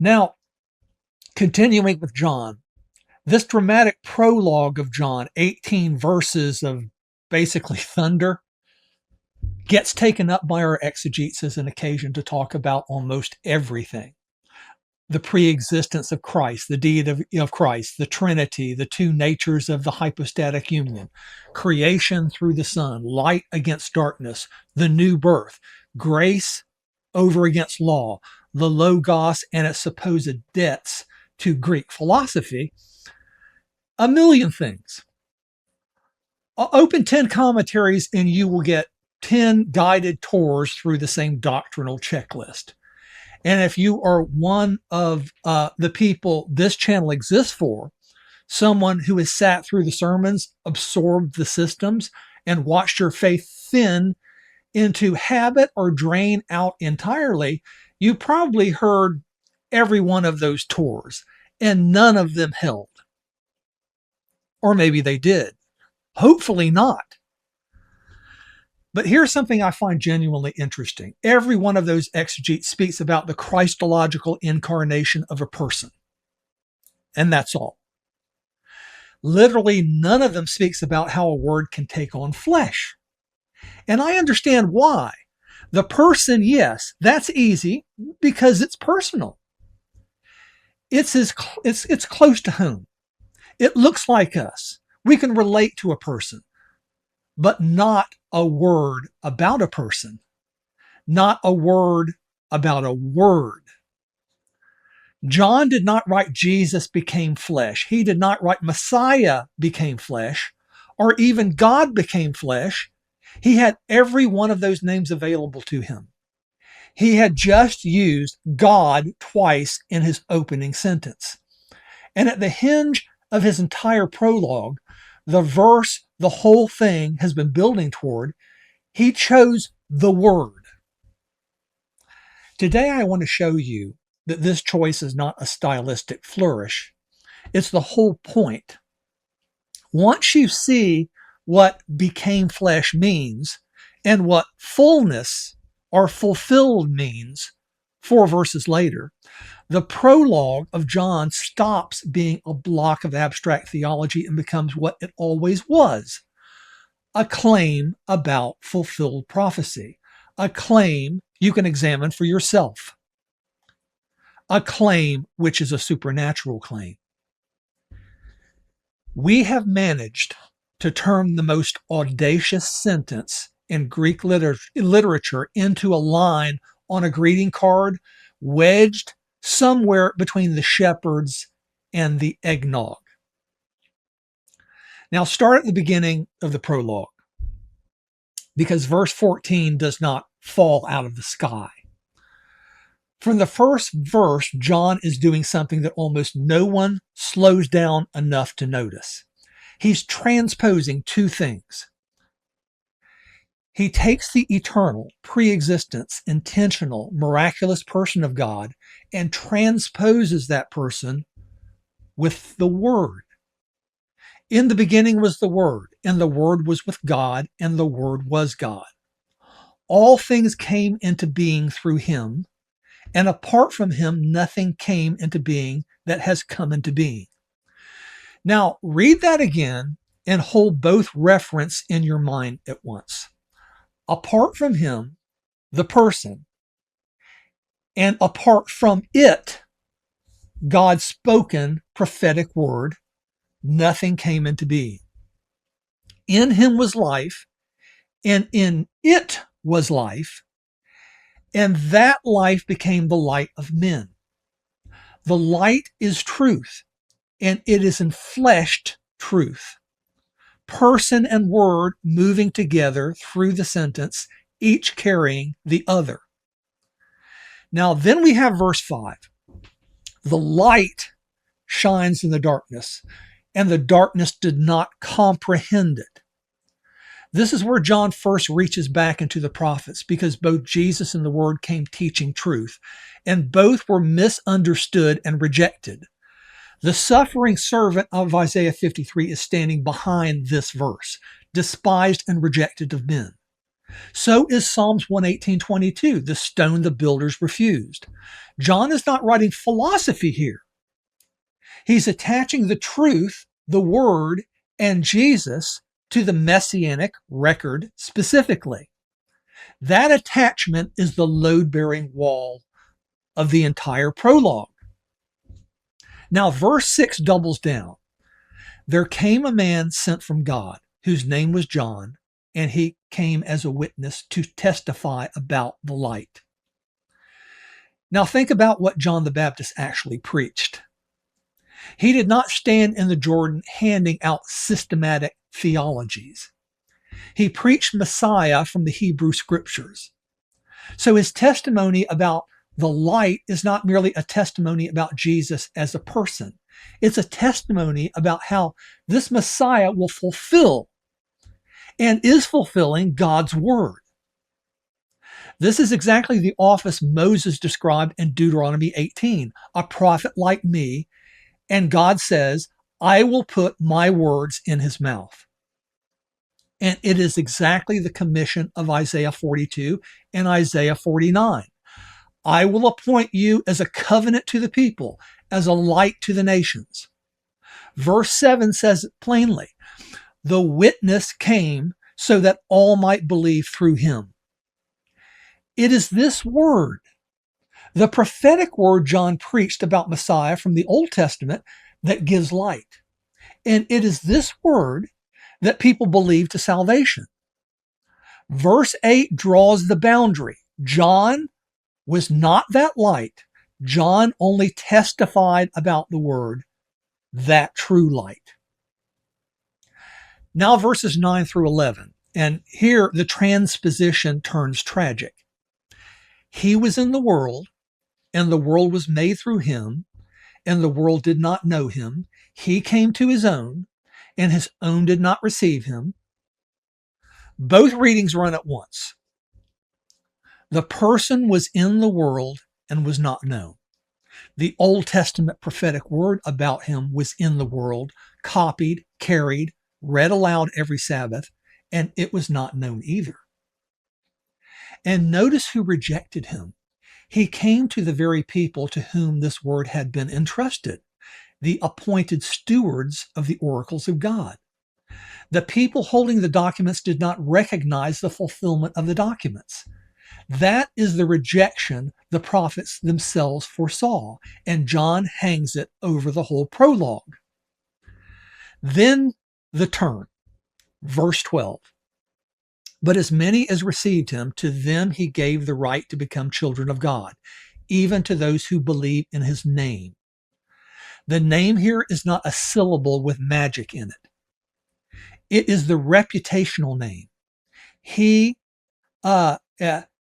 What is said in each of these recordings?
Now, continuing with John, this dramatic prologue of John, 18 verses of basically thunder, gets taken up by our exegetes as an occasion to talk about almost everything. The pre-existence of Christ, the deity of Christ, the Trinity, the two natures of the hypostatic union, creation through the Son, light against darkness, the new birth, grace over against law, the Logos and its supposed debts to Greek philosophy, a million things. Open 10 commentaries and you will get 10 guided tours through the same doctrinal checklist. And if you are one of the people this channel exists for, someone who has sat through the sermons, absorbed the systems, and watched your faith thin into habit or drain out entirely, you probably heard every one of those tours, and none of them held. Or maybe they did. Hopefully not. But here's something I find genuinely interesting. Every one of those exegetes speaks about the Christological incarnation of a person. And that's all. Literally, none of them speaks about how a word can take on flesh. And I understand why. The person, yes, that's easy because it's personal. It's close to home. It looks like us. We can relate to a person, but not a word about a person, not a word about a word. John did not write Jesus became flesh. He did not write Messiah became flesh, or even God became flesh. He had every one of those names available to him. He had just used God twice in his opening sentence. And at the hinge of his entire prologue, the verse the whole thing has been building toward, he chose the word. Today I want to show you that this choice is not a stylistic flourish. It's the whole point. Once you see what became flesh means and what fullness or fulfilled means 4 verses later, the prologue of John stops being a block of abstract theology and becomes what it always was, a claim about fulfilled prophecy, a claim you can examine for yourself, a claim which is a supernatural claim. We have managed to turn the most audacious sentence in Greek literature into a line on a greeting card wedged somewhere between the shepherds and the eggnog. Now start at the beginning of the prologue, because verse 14 does not fall out of the sky. From the first verse, John is doing something that almost no one slows down enough to notice. He's transposing two things. He takes the eternal, pre-existence, intentional, miraculous person of God and transposes that person with the Word. In the beginning was the Word, and the Word was with God, and the Word was God. All things came into being through him, and apart from him, nothing came into being that has come into being. Now, read that again and hold both reference in your mind at once. Apart from him, the person, and apart from it, God's spoken prophetic word, nothing came into being. In him was life, and in it was life, and that life became the light of men. The light is truth, and it is enfleshed truth. Person and word moving together through the sentence, each carrying the other. Now, then we have verse 5. The light shines in the darkness, and the darkness did not comprehend it. This is where John first reaches back into the prophets, because both Jesus and the Word came teaching truth, and both were misunderstood and rejected. The suffering servant of Isaiah 53 is standing behind this verse, despised and rejected of men. So is Psalms 118:22, the stone the builders refused. John is not writing philosophy here. He's attaching the truth, the word, and Jesus to the Messianic record specifically. That attachment is the load-bearing wall of the entire prologue. Now, verse 6 doubles down. There came a man sent from God, whose name was John, and he came as a witness to testify about the light. Now, think about what John the Baptist actually preached. He did not stand in the Jordan handing out systematic theologies. He preached Messiah from the Hebrew scriptures. So his testimony about the light is not merely a testimony about Jesus as a person. It's a testimony about how this Messiah will fulfill and is fulfilling God's word. This is exactly the office Moses described in Deuteronomy 18, a prophet like me, and God says, I will put my words in his mouth. And it is exactly the commission of Isaiah 42 and Isaiah 49. I will appoint you as a covenant to the people, as a light to the nations. Verse 7 says it plainly. The witness came so that all might believe through him. It is this word, the prophetic word John preached about Messiah from the Old Testament, that gives light. And it is this word that people believe to salvation. Verse 8 draws the boundary. John was not that light. John only testified about the word, that true light. Now verses 9 through 11. And here the transposition turns tragic. He was in the world, and the world was made through him, and the world did not know him. He came to his own, and his own did not receive him. Both readings run at once. The person was in the world and was not known. The Old Testament prophetic word about him was in the world, copied, carried, read aloud every Sabbath, and it was not known either. And notice who rejected him. He came to the very people to whom this word had been entrusted, the appointed stewards of the oracles of God. The people holding the documents did not recognize the fulfillment of the documents. That is the rejection the prophets themselves foresaw, and John hangs it over the whole prologue. Then the turn, verse 12. But as many as received him, to them he gave the right to become children of God, even to those who believe in his name. The name here is not a syllable with magic in it. It is the reputational name.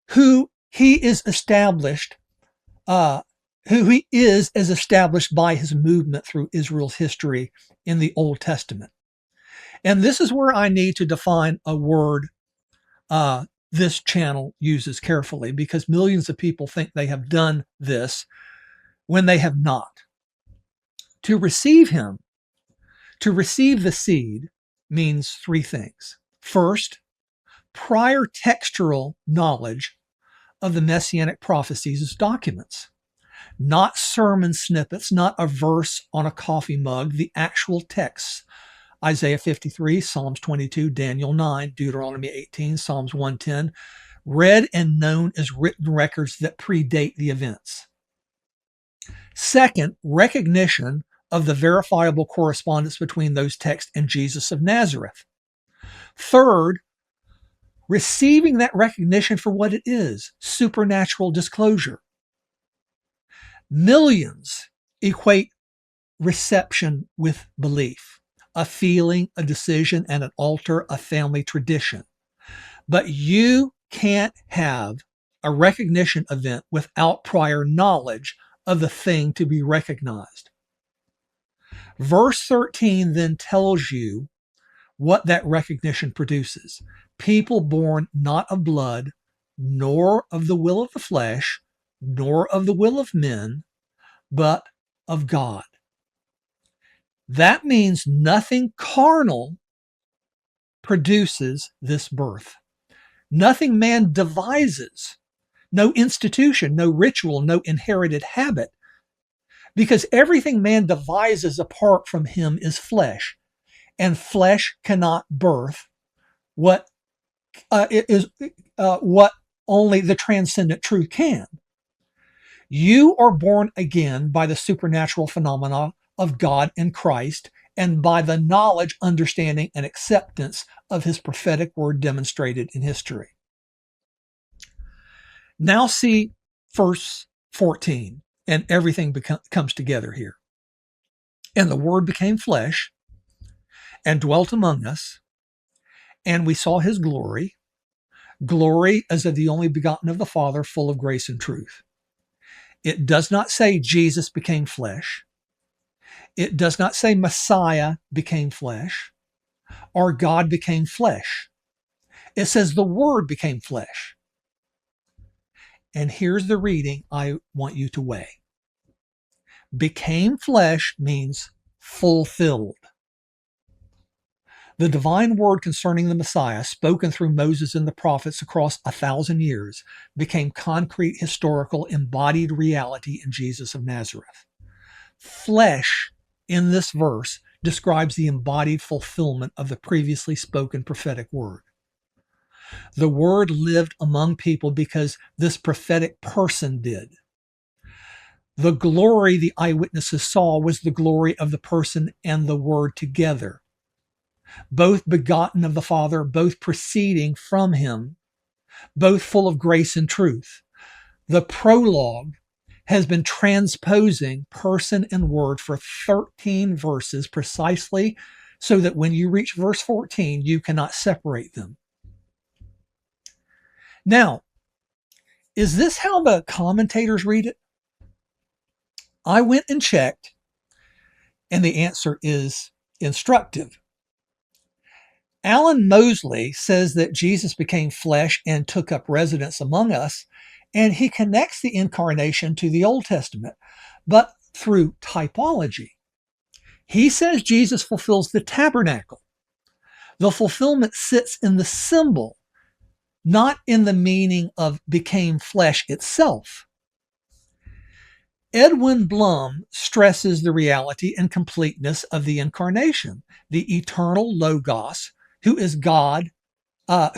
Who he is established, who he is as established by his movement through Israel's history in the Old Testament. And this is where I need to define a word this channel uses carefully, because millions of people think they have done this when they have not. To receive him, to receive the seed, means three things. First, prior textual knowledge of the Messianic prophecies as documents, not sermon snippets, not a verse on a coffee mug, the actual texts. Isaiah 53, Psalms 22, Daniel 9, Deuteronomy 18, Psalms 110, read and known as written records that predate the events. Second, recognition of the verifiable correspondence between those texts and Jesus of Nazareth. Third, receiving that recognition for what it is, supernatural disclosure. Millions equate reception with belief, a feeling, a decision, and an altar, a family tradition. But you can't have a recognition event without prior knowledge of the thing to be recognized. Verse 13 then tells you what that recognition produces. People born not of blood, nor of the will of the flesh, nor of the will of men, but of God. That means nothing carnal produces this birth. Nothing man devises, no institution, no ritual, no inherited habit, because everything man devises apart from him is flesh, and flesh cannot birth what what only the transcendent truth can. You are born again by the supernatural phenomena of God and Christ, and by the knowledge, understanding, and acceptance of his prophetic word demonstrated in history. Now see verse 14, and everything comes together here. And the word became flesh and dwelt among us, and we saw his glory, glory as of the only begotten of the Father, full of grace and truth. It does not say Jesus became flesh. It does not say Messiah became flesh or God became flesh. It says the Word became flesh. And here's the reading I want you to weigh. Became flesh means fulfilled. The divine word concerning the Messiah, spoken through Moses and the prophets across 1,000 years, became concrete, historical, embodied reality in Jesus of Nazareth. Flesh in this verse describes the embodied fulfillment of the previously spoken prophetic word. The word lived among people because this prophetic person did. The glory the eyewitnesses saw was the glory of the person and the word together, both begotten of the Father, both proceeding from him, both full of grace and truth. The prologue has been transposing person and word for 13 verses precisely so that when you reach verse 14, you cannot separate them. Now, is this how the commentators read it? I went and checked, and the answer is instructive. Alan Mosley says that Jesus became flesh and took up residence among us, and he connects the incarnation to the Old Testament, but through typology. He says Jesus fulfills the tabernacle. The fulfillment sits in the symbol, not in the meaning of became flesh itself. Edwin Blum stresses the reality and completeness of the incarnation, the eternal Logos, who is God,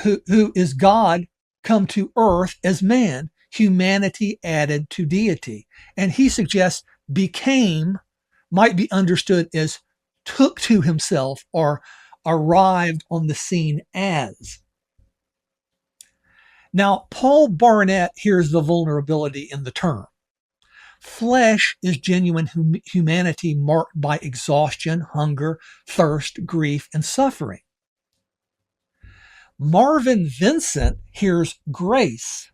who is God come to earth as man, humanity added to deity. And he suggests became might be understood as took to himself or arrived on the scene as. Now, Paul Barnett hears the vulnerability in the term. Flesh is genuine humanity marked by exhaustion, hunger, thirst, grief, and suffering. Marvin Vincent hears grace,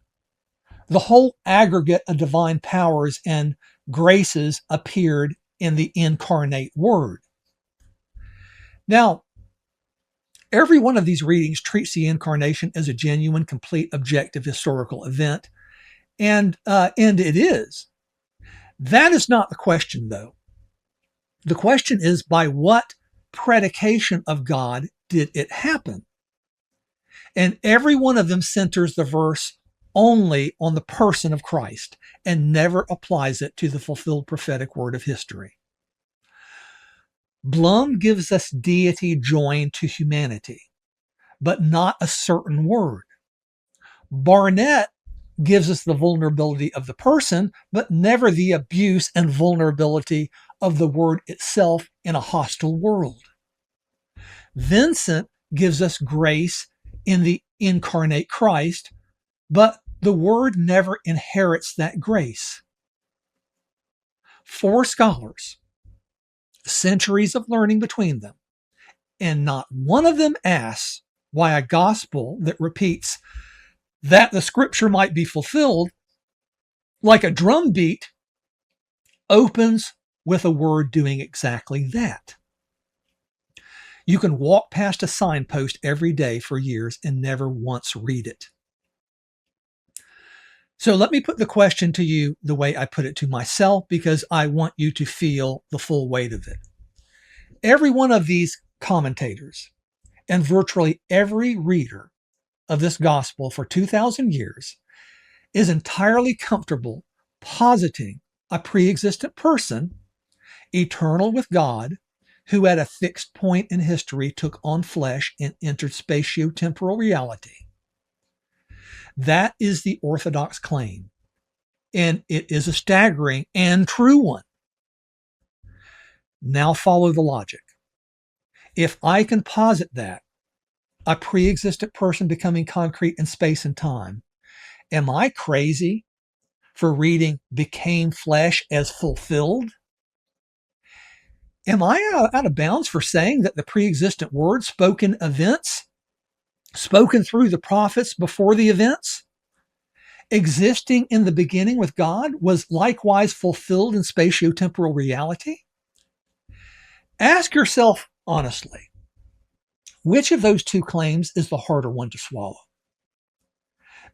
the whole aggregate of divine powers and graces appeared in the incarnate word. Now, every one of these readings treats the incarnation as a genuine, complete, objective historical event, and it is. That is not the question, though. The question is, by what predication of God did it happen? And every one of them centers the verse only on the person of Christ and never applies it to the fulfilled prophetic word of history. Blum gives us deity joined to humanity, but not a certain word. Barnett gives us the vulnerability of the person, but never the abuse and vulnerability of the word itself in a hostile world. Vincent gives us grace in the incarnate Christ, but the word never inherits that grace. 4 scholars, centuries of learning between them, and not one of them asks why a gospel that repeats that the scripture might be fulfilled like a drum beat opens with a word doing exactly that. You can walk past a signpost every day for years and never once read it. So let me put the question to you the way I put it to myself, because I want you to feel the full weight of it. Every one of these commentators and virtually every reader of this gospel for 2,000 years is entirely comfortable positing a pre-existent person, eternal with God, who at a fixed point in history took on flesh and entered spatio-temporal reality. That is the Orthodox claim, and it is a staggering and true one. Now follow the logic. If I can posit that, a pre-existent person becoming concrete in space and time, am I crazy for reading became flesh as fulfilled? Am I out of bounds for saying that the pre-existent word spoken events, spoken through the prophets before the events, existing in the beginning with God, was likewise fulfilled in spatio-temporal reality? Ask yourself honestly, which of those two claims is the harder one to swallow?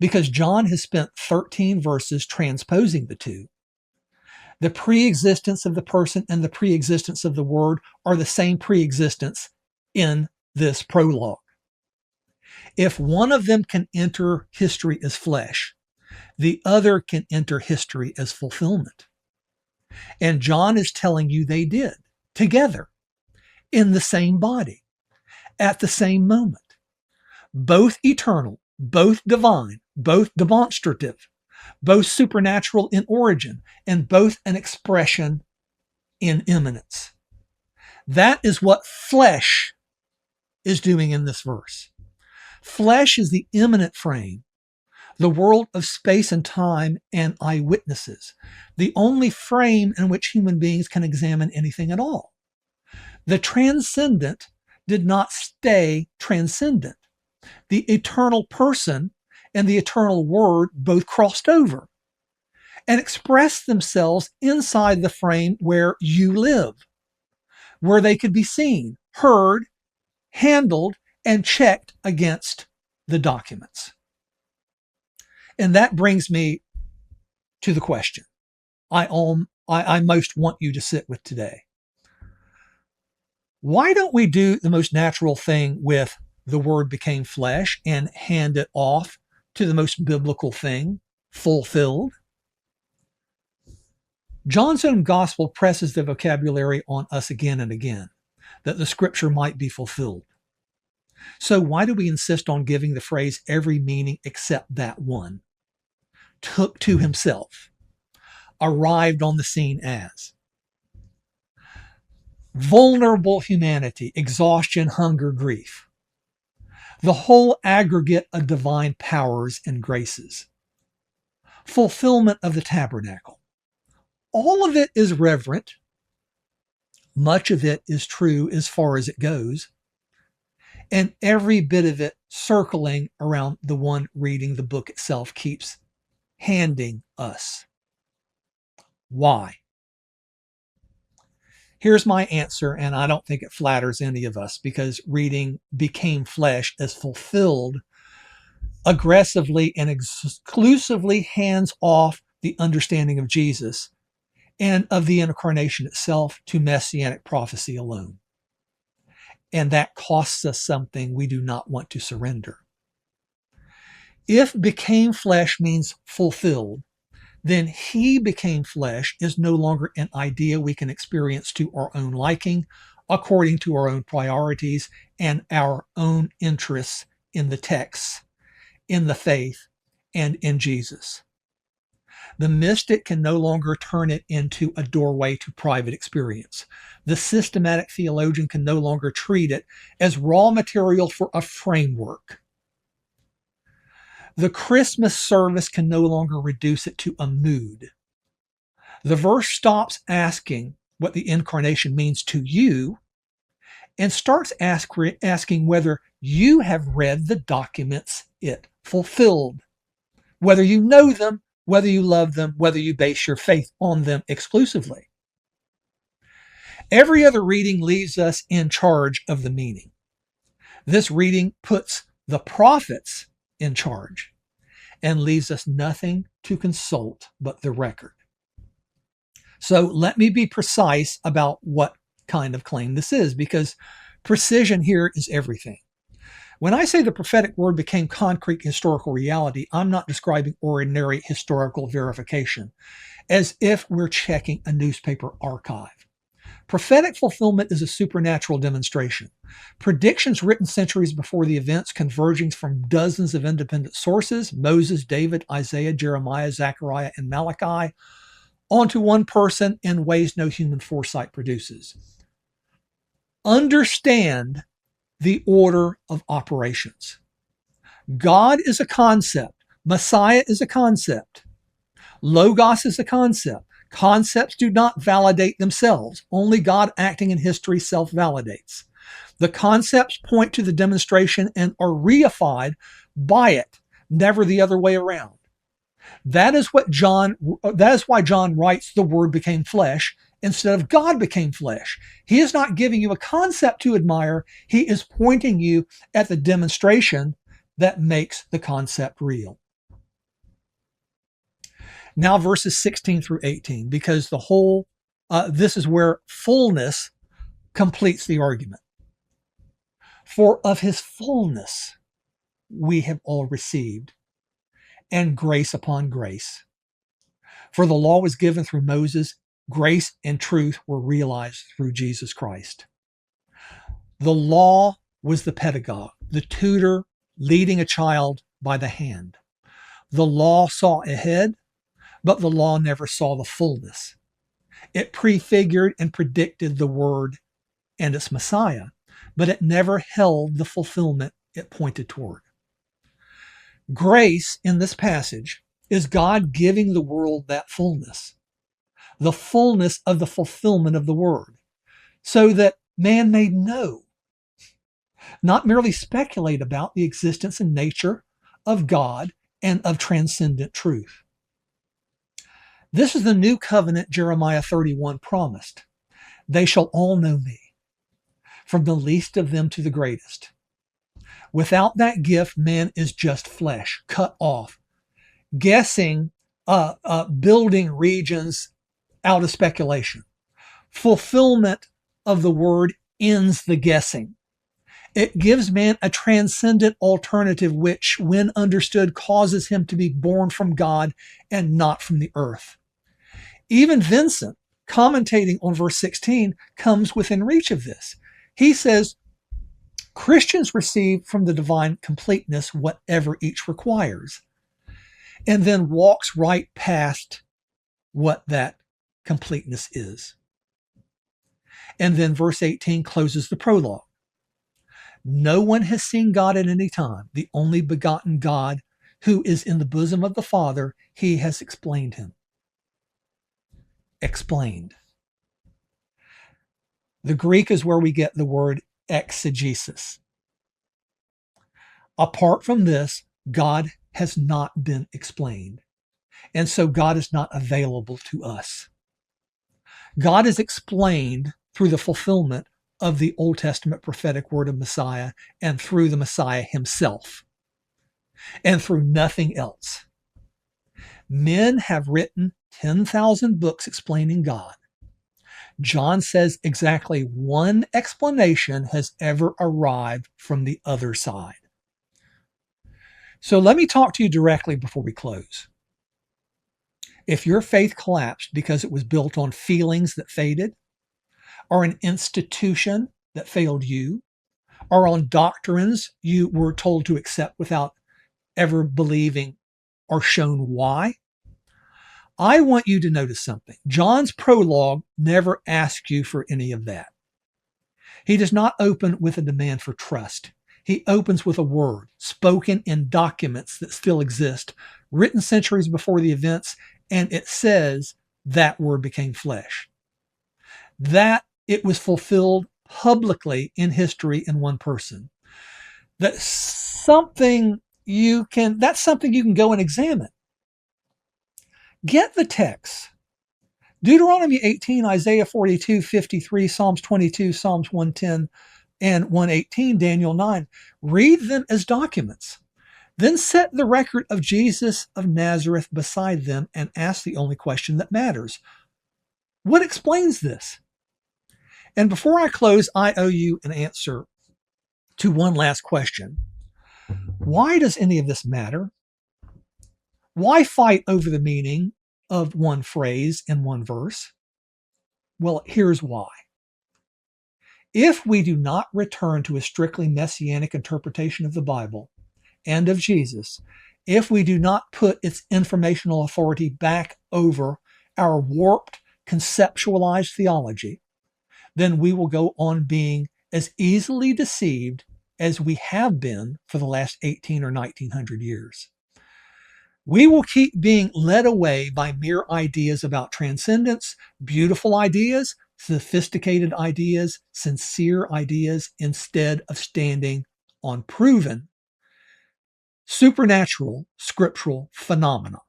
Because John has spent 13 verses transposing the two. The pre-existence of the person and the pre-existence of the word are the same pre-existence in this prologue. If one of them can enter history as flesh, the other can enter history as fulfillment. And John is telling you they did, together, in the same body, at the same moment. Both eternal, both divine, both demonstrative, both supernatural in origin, and both an expression in immanence. That is what flesh is doing in this verse. Flesh is the immanent frame, the world of space and time and eyewitnesses, the only frame in which human beings can examine anything at all. The transcendent did not stay transcendent. The eternal person and the eternal word both crossed over and expressed themselves inside the frame where you live, where they could be seen, heard, handled, and checked against the documents. And that brings me to the question I most want you to sit with today. Why don't we do the most natural thing with the word became flesh and hand it off to the most biblical thing, fulfilled? John's own gospel presses the vocabulary on us again and again, that the scripture might be fulfilled. So why do we insist on giving the phrase every meaning except that one? Took to himself, arrived on the scene as. Vulnerable humanity, exhaustion, hunger, grief. The whole aggregate of divine powers and graces. Fulfillment of the tabernacle. All of it is reverent. Much of it is true as far as it goes. And every bit of it circling around the one reading the book itself keeps handing us. Why? Here's my answer, and I don't think it flatters any of us, because reading became flesh as fulfilled aggressively and exclusively hands off the understanding of Jesus and of the incarnation itself to Messianic prophecy alone. And that costs us something we do not want to surrender. If became flesh means fulfilled, then he became flesh is no longer an idea we can experience to our own liking, according to our own priorities and our own interests in the texts, in the faith, and in Jesus. The mystic can no longer turn it into a doorway to private experience. The systematic theologian can no longer treat it as raw material for a framework. The Christmas service can no longer reduce it to a mood. The verse stops asking what the incarnation means to you and starts asking whether you have read the documents it fulfilled, whether you know them, whether you love them, whether you base your faith on them exclusively. Every other reading leaves us in charge of the meaning. This reading puts the prophets in charge and leaves us nothing to consult but the record. So let me be precise about what kind of claim this is, because precision here is everything. When I say the prophetic word became concrete historical reality, I'm not describing ordinary historical verification, as if we're checking a newspaper archive. Prophetic fulfillment is a supernatural demonstration. Predictions written centuries before the events, converging from dozens of independent sources, Moses, David, Isaiah, Jeremiah, Zechariah, and Malachi, onto one person in ways no human foresight produces. Understand the order of operations. God is a concept. Messiah is a concept. Logos is a concept. Concepts do not validate themselves. Only God acting in history self-validates. The concepts point to the demonstration and are reified by it, never the other way around. That is why John writes the word became flesh instead of God became flesh. He is not giving you a concept to admire. He is pointing you at the demonstration that makes the concept real. Now verses 16 through 18, because this is where fullness completes the argument. For of his fullness we have all received, and grace upon grace. For the law was given through Moses, grace and truth were realized through Jesus Christ. The law was the pedagogue, the tutor leading a child by the hand. The law saw ahead, but the law never saw the fullness. It prefigured and predicted the word and its Messiah, but it never held the fulfillment it pointed toward. Grace in this passage is God giving the world that fullness, the fullness of the fulfillment of the word, so that man may know, not merely speculate about the existence and nature of God and of transcendent truth. This is the new covenant Jeremiah 31 promised. They shall all know me, from the least of them to the greatest. Without that gift, man is just flesh, cut off, guessing, building regions out of speculation. Fulfillment of the word ends the guessing. It gives man a transcendent alternative which, when understood, causes him to be born from God and not from the earth. Even Vincent, commentating on verse 16, comes within reach of this. He says, Christians receive from the divine completeness whatever each requires, and then walks right past what that completeness is. And then verse 18 closes the prologue. No one has seen God at any time. The only begotten God who is in the bosom of the Father, he has explained him. Explained. The Greek is where we get the word exegesis. Apart from this, God has not been explained. And so God is not available to us. God is explained through the fulfillment of the Old Testament prophetic word of Messiah and through the Messiah himself and through nothing else. Men have written 10,000 books explaining God. John says exactly one explanation has ever arrived from the other side. So let me talk to you directly before we close. If your faith collapsed because it was built on feelings that faded, or an institution that failed you, or on doctrines you were told to accept without ever believing or shown why, I want you to notice something. John's prologue never asks you for any of that. He does not open with a demand for trust. He opens with a word spoken in documents that still exist, written centuries before the events, and it says that word became flesh. That it was fulfilled publicly in history in one person. That's something you can go and examine. Get the text. Deuteronomy 18, Isaiah 42, 53, Psalms 22, Psalms 110, and 118, Daniel 9. Read them as documents. Then set the record of Jesus of Nazareth beside them and ask the only question that matters. What explains this? And before I close, I owe you an answer to one last question. Why does any of this matter? Why fight over the meaning of one phrase in one verse? Well, here's why. If we do not return to a strictly messianic interpretation of the Bible and of Jesus, if we do not put its informational authority back over our warped, conceptualized theology, then we will go on being as easily deceived as we have been for the last 18 or 1900 years. We will keep being led away by mere ideas about transcendence, beautiful ideas, sophisticated ideas, sincere ideas, instead of standing on proven, supernatural, scriptural phenomena.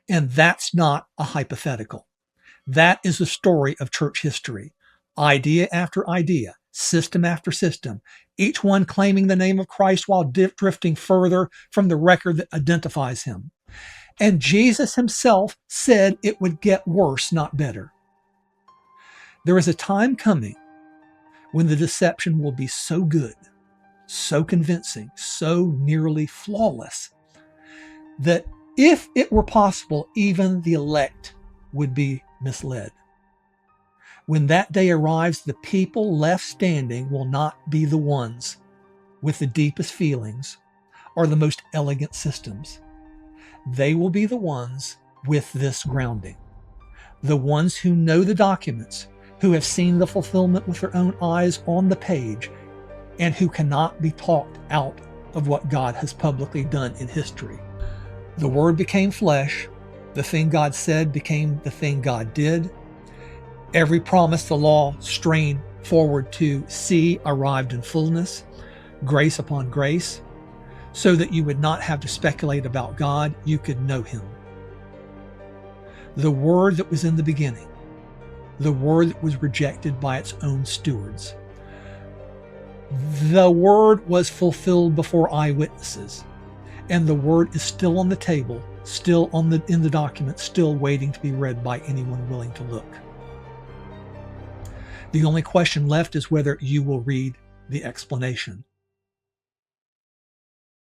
And that's not a hypothetical. That is the story of church history. Idea after idea, system after system, each one claiming the name of Christ while drifting further from the record that identifies him. And Jesus himself said it would get worse, not better. There is a time coming when the deception will be so good, so convincing, so nearly flawless, that if it were possible, even the elect would be misled. When that day arrives, the people left standing will not be the ones with the deepest feelings or the most elegant systems. They will be the ones with this grounding, the ones who know the documents, who have seen the fulfillment with their own eyes on the page, and who cannot be talked out of what God has publicly done in history. The Word became flesh. The thing God said became the thing God did. Every promise the law strained forward to see arrived in fullness, grace upon grace, so that you would not have to speculate about God, you could know him. The Word that was in the beginning, the Word that was rejected by its own stewards. The Word was fulfilled before eyewitnesses, and the Word is still on the table, still in the document, still waiting to be read by anyone willing to look. The only question left is whether you will read the explanation.